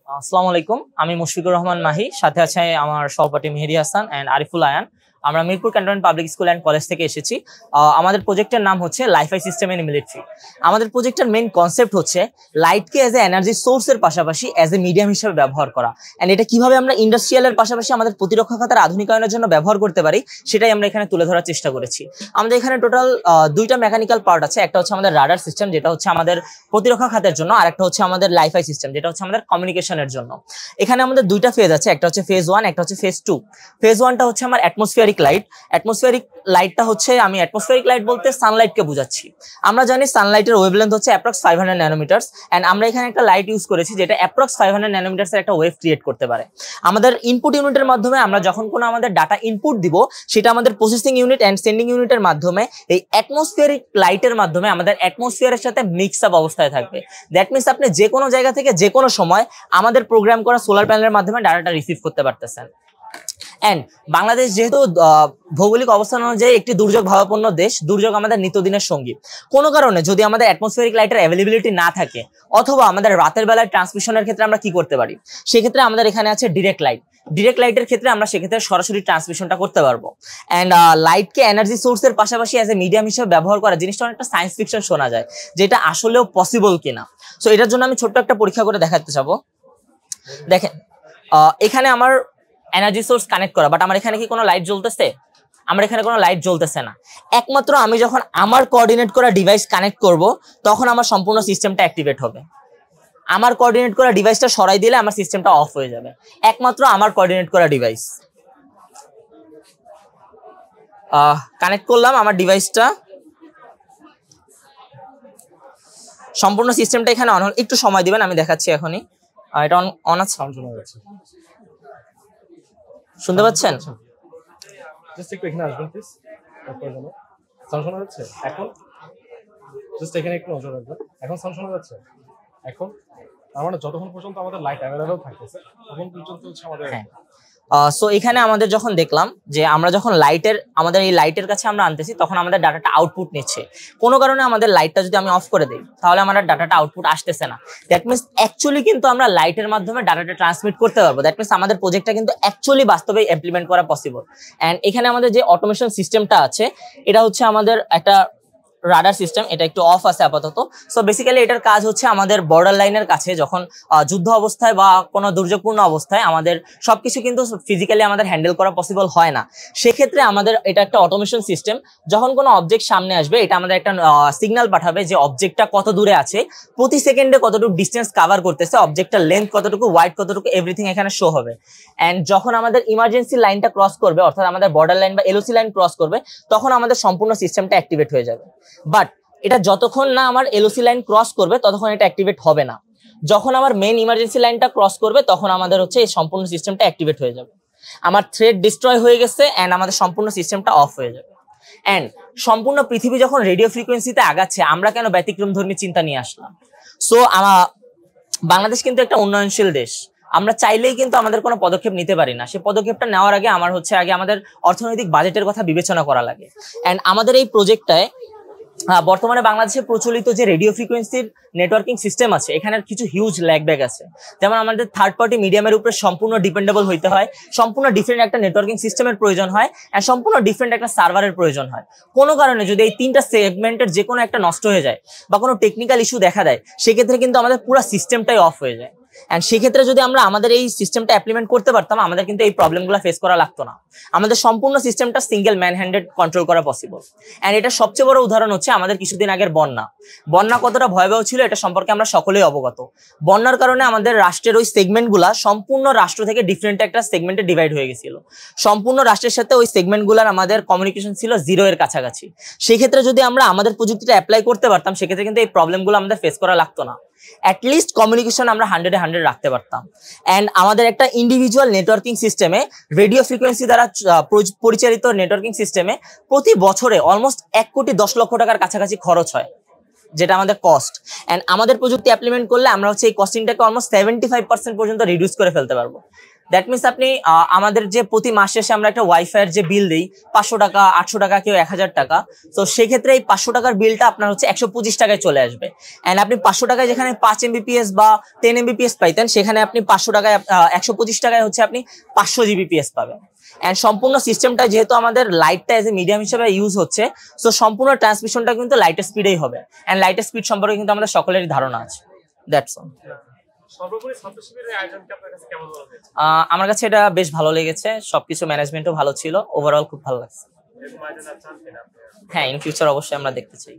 আসসালামু আলাইকুম, আমি মুশফিকুর রহমান মাহি, সাথে আছে আমার সহপাঠী মেহেদী হাসান এন্ড আরিফুল আয়ান। আমরা Mirpur cantonment public school and college থেকে এসেছি। আমাদের প্রজেক্টের নাম হচ্ছে লাইফাই সিস্টেম ইন মিলিটারি। আমাদের প্রজেক্টের মেইন কনসেপ্ট হচ্ছে লাইটকে এজ এ এনার্জি সোর্সের পাশাপাশি এজ এ মিডিয়াম হিসেবে ব্যবহার করা, এন্ড এটা কিভাবে আমরা ইন্ডাস্ট্রিয়ালের পাশাপাশি আমাদের প্রতিরক্ষা খাতের আধুনিকায়নের জন্য ব্যবহার করতে পারি সেটাই আমরা এখানে তুলে ধরার চেষ্টা করেছি। আমাদের এখানে টোটাল দুইটা মেকানিক্যাল পার্ট আছে, একটা হচ্ছে আমাদের রাডার সিস্টেম যেটা হচ্ছে আমাদের প্রতিরক্ষা খাতের জন্য, আর একটা হচ্ছে আমাদের লাইফাই সিস্টেম যেটা হচ্ছে আমাদের কমিউনিকেশনের জন্য। এখানে আমাদের দুইটা ফেজ আছে, একটা হচ্ছে ফেজ 1, একটা হচ্ছে ফেজ 2। ফেজ 1টা হচ্ছে আমার অ্যাটমসফিয়ারিক লাইট। অ্যাটমসফিয়ারিক লাইটটা হচ্ছে, আমি অ্যাটমসফিয়ারিক লাইট বলতে সানলাইটকে বোঝাচ্ছি। আমরা জানি সানলাইটের ওয়েভলেন্থ হচ্ছে অ্যাপ্রক্স 500 ন্যানোমিটারস, এন্ড আমরা এখানে একটা লাইট ইউজ করেছি যেটা অ্যাপ্রক্স 500 ন্যানোমিটারস এর একটা ওয়েভ ক্রিয়েট করতে পারে। আমাদের ইনপুট ইউনিটের মাধ্যমে আমরা যখন কোনো আমাদের ডাটা ইনপুট দিব, সেটা আমাদের প্রসেসিং ইউনিট এন্ড সেন্ডিং ইউনিটের মাধ্যমে এই অ্যাটমসফিয়ারিক লাইটের মাধ্যমে আমাদের অ্যাটমসফিয়ারের সাথে মিক্স আপ অবস্থায় থাকবে। দ্যাট মিনস আপনি যে কোনো জায়গা থেকে যে কোনো সময় আমাদের প্রোগ্রাম করা সোলার প্যানেলের মাধ্যমে ডাটাটা রিসিভ করতে পারতেছেন। এন্ড বাংলাদেশ যেহেতু ভৌগোলিক অবস্থান অনুযায়ী একটি দুর্যোগ ভাবাপন্ন দেশ, দুর্যোগ আমাদের নিত্যদিনের সঙ্গী। কোনো কারণে যদি আমাদের অ্যাটমসফিয়ারিক লাইটের অ্যাভেলেবিলিটি না থাকে, অথবা আমাদের রাতের বেলায় ট্রান্সমিশনের ক্ষেত্রে আমরা কি করতে পারি, সেক্ষেত্রে আমাদের এখানে আছে ডিরেক্ট লাইট। ডিরেক্ট লাইটের ক্ষেত্রে আমরা সেক্ষেত্রে সরাসরি ট্রান্সমিশনটা করতে পারবো। এন্ড লাইটকে এনার্জি সোর্সের পাশাপাশি অ্যাজ এ মিডিয়াম হিসেবে ব্যবহার করা জিনিসটা অনেকটা সায়েন্স ফিকশন শোনা যায়, যেটা আসলেও পসিবল কিনা। সো এটার জন্য আমি ছোট্ট একটা পরীক্ষা করে দেখাতে চাবো। দেখেন, এখানে আমার এনার্জি সোর্স কানেক্ট করা, বাট আমার এখানে কি কোনো লাইট জ্বলতেছে? আমার এখানে কোনো লাইট জ্বলতেছে না। একমাত্র আমি যখন আমার কোঅর্ডিনেট করা ডিভাইস কানেক্ট করব, তখন আমার সম্পূর্ণ সিস্টেমটা অ্যাক্টিভেট হবে। আমার কোঅর্ডিনেট করা ডিভাইসটা সরাই দিলে আমার সিস্টেমটা অফ হয়ে যাবে। একমাত্র আমার কোঅর্ডিনেট করা ডিভাইস কানেক্ট করলাম, আমার ডিভাইসটা, সম্পূর্ণ সিস্টেমটা এখানে অন। একটু সময় দিবেন, আমি দেখাচ্ছি এখনই। এটা অন আছে, শুনতে পাচ্ছেন? জাস্ট একটু এখানে আসবেন প্লিজ। তারপর জানো সাউন্ড শোনা যাচ্ছে এখন? জাস্ট এখানে একটু নজর রাখবেন। এখন সাউন্ড শোনা যাচ্ছে? এখন তার মানে যতক্ষণ পর্যন্ত আমাদের লাইট অ্যাভেলেবল থাকতেছে তখন পর্যন্ত হচ্ছে আমাদের। সো এখানে আমাদের যখন দেখলাম যে আমরা যখন আমাদের এই লাইটের কাছে আমরা আনতেছি, তখন আমাদের ডাটাটা আউটপুট নিচ্ছে। কোনো কারণে আমাদের লাইটটা যদি আমি অফ করে দিই, তাহলে আমার ডাটাটা আউটপুট আসতেছে না। দ্যাট মিনস অ্যাকচুয়ালি কিন্তু আমরা লাইটের মাধ্যমে ডাটাটা ট্রান্সমিট করতে পারবো। দ্যাট মিনস আমাদের প্রজেক্টটা কিন্তু অ্যাকচুয়ালি বাস্তবে ইমপ্লিমেন্ট করা পসিবল। অ্যান্ড এখানে আমাদের যে অটোমেশন সিস্টেমটা আছে, এটা হচ্ছে আমাদের একটা রাডার সিস্টেম, এটা একটু অফ আছে আপাতত। সো বেসিক্যালি এটার কাজ হচ্ছে আমাদের বর্ডার লাইনের কাছে যখন যুদ্ধ অবস্থায় বা কোনো দুর্যোগপূর্ণ অবস্থায় আমাদের সবকিছু কিন্তু ফিজিক্যালি আমাদের হ্যান্ডেল করা পসিবল হয় না। সেক্ষেত্রে আমাদের এটা একটা অটোমেশন সিস্টেম। যখন কোনো অবজেক্ট সামনে আসবে, এটা আমাদের একটা সিগন্যাল পাঠাবে যে অবজেক্টটা কত দূরে আছে, প্রতি সেকেন্ডে কতটুকু ডিস্টেন্স কাভার করতেছে, অবজেক্টটার লেন্থ কতটুকু, ওয়াইড কতটুকু, এভরিথিং এখানে শো হবে। অ্যান্ড যখন আমাদের ইমার্জেন্সি লাইনটা ক্রস করবে, অর্থাৎ আমাদের বর্ডার লাইন বা এলওসি লাইন ক্রস করবে, তখন আমাদের সম্পূর্ণ সিস্টেমটা অ্যাক্টিভেট হয়ে যাবে। বাট এটা যতক্ষণ না আমার এলওসি লাইন ক্রস করবে, ততক্ষণ এটা অ্যাক্টিভেট হবে না। যখন আমার মেইন ইমার্জেন্সি লাইনটা ক্রস করবে, তখন আমাদের হচ্ছে এই সম্পূর্ণ সিস্টেমটা অ্যাক্টিভেট হয়ে যাবে। আমার থ্রেড ডিস্ট্রয় হয়ে গেছে এন্ড আমাদের সম্পূর্ণ সিস্টেমটা অফ হয়ে যাবে। এন্ড সম্পূর্ণ পৃথিবী যখন রেডিও ফ্রিকোয়েন্সিতে আগাচ্ছে, আমরা কেন ব্যতিক্রমধর্মী চিন্তা নিয়ে আসলাম? সো বাংলাদেশ কিন্তু একটা উন্নয়নশীল দেশ। আমরা চাইলেই কিন্তু আমাদের কোনো পদক্ষেপ নিতে পারি না। সেই পদক্ষেপটা নেওয়ার আগে আগে আমাদের অর্থনৈতিক বাজেটের কথা বিবেচনা করা লাগে। এন্ড আমাদের এই প্রজেক্টটায় বর্তমানে বাংলাদেশে প্রচলিত যে রেডিও ফ্রিকোয়েন্সির নেটওয়ার্কিং সিস্টেম আছে, এখানে কিছু হিউজ ল্যাগব্যাক আছে। যেমন আমাদের থার্ড পার্টি মিডিয়ামের উপরে সম্পূর্ণ ডিপেন্ডেবল হইতে হয়, সম্পূর্ণ ডিফারেন্ট একটা নেটওয়ার্কিং সিস্টেমের প্রয়োজন হয়, এন্ড সম্পূর্ণ ডিফারেন্ট একটা সার্ভারের প্রয়োজন হয়। কোনো কারণে যদি এই তিনটা সেগমেন্টের যে কোনো একটা নষ্ট হয়ে যায় বা কোনো টেকনিক্যাল ইস্যু দেখা দেয়, সেক্ষেত্রে কিন্তু আমাদের পুরো সিস্টেমটাই অফ হয়ে যায়। এন্ড সেক্ষেত্রে যদি আমরা আমাদের এই সিস্টেমটা ইমপ্লিমেন্ট করতে পারতাম, আমাদের কিন্তু এই প্রবলেমগুলো ফেস করা লাগতো না। আমাদের সম্পূর্ণ সিস্টেমটা সিঙ্গেল ম্যান হ্যান্ডেড কন্ট্রোল করা পসিবল। এন্ড এটা সবচেয়ে বড় উদাহরণ হচ্ছে আমাদের কিছুদিন আগের বন্যা কতটা ভয়াবহ ছিল, এটা সম্পর্কে আমরা সকলেই অবগত। বন্যার কারণে আমাদের রাষ্ট্রের ওই সেগমেন্টগুলা সম্পূর্ণ রাষ্ট্র থেকে ডিফারেন্ট একটা সেগমেন্টে ডিভাইড হয়ে গেছিল। সম্পূর্ণ রাষ্ট্রের সাথে ওই সেগমেন্টগুলোর আমাদের কমিউনিকেশন ছিল 0 এর কাছাকাছি। সেক্ষেত্রে যদি আমরা আমাদের প্রযুক্তিটা অ্যাপ্লাই করতে পারতাম, সেক্ষেত্রে কিন্তু এই প্রবলেমগুলো আমাদের ফেস করা লাগতো না। অ্যাটলিস্ট কমিউনিকেশন আমরা 100-এ 100 রাখতে পারতাম। এন্ড আমাদের একটা ইন্ডিভিজুয়াল নেটওয়ার্কিং সিস্টেমে, রেডিও ফ্রিকোয়েন্সি দ্বারা পরিচালিত নেটওয়ার্কিং সিস্টেমে প্রতি বছরে অলমোস্ট 1,10,00,000 টাকার কাছাকাছি খরচ হয়, যেটা আমাদের কস্ট। এন্ড আমাদের প্রযুক্তি ইমপ্লিমেন্ট করলে আমরা হচ্ছে এই কস্টিংটাকে অলমোস্ট 75% পর্যন্ত রিডিউস করে ফেলতে পারবো। দ্যাট মিনস আপনি আমাদের যে প্রতি মাস শেষে আমরা একটা ওয়াইফাই এর যে বিল দিই 500 টাকা, 800 টাকা, কেউ 1000 টাকা, তো সেক্ষেত্রে এই 500 টাকার বিলটা আপনার হচ্ছে 125 টাকায় চলে আসবে। এন্ড আপনি 500 টাকায় যেখানে 5 এমবিপিএস বা 10 এমবিপিএস পাইতেন, সেখানে আপনি 500 টাকায় 125 টাকায় হচ্ছে আপনি 500 জিবিপিএস পাবেন। এন্ড সম্পূর্ণ সিস্টেমটা যেহেতু আমাদের লাইটটা এজ এ মিডিয়াম হিসেবে ইউজ হচ্ছে, সো সম্পূর্ণ ট্রান্সমিশনটা কিন্তু লাইটের স্পিডেই হবে। এন্ড লাইটের স্পিড সম্পর্কে কিন্তু আমাদের সকলেরই ধারণা আছে। That's all. সর্বোপরি ছাত্র শিবিরের আয়োজনটা আপনার কাছে কেমন মনে হয়েছে? আমার কাছে এটা বেশ ভালো লেগেছে, সবকিছু ম্যানেজমেন্টও ভালো ছিল, ওভারঅল খুব ভালো লাগছে। এরকম আয়োজন আর চান কিনা আপনি? হ্যাঁ, ইন ফিউচার অবশ্যই আমরা দেখতে চাই।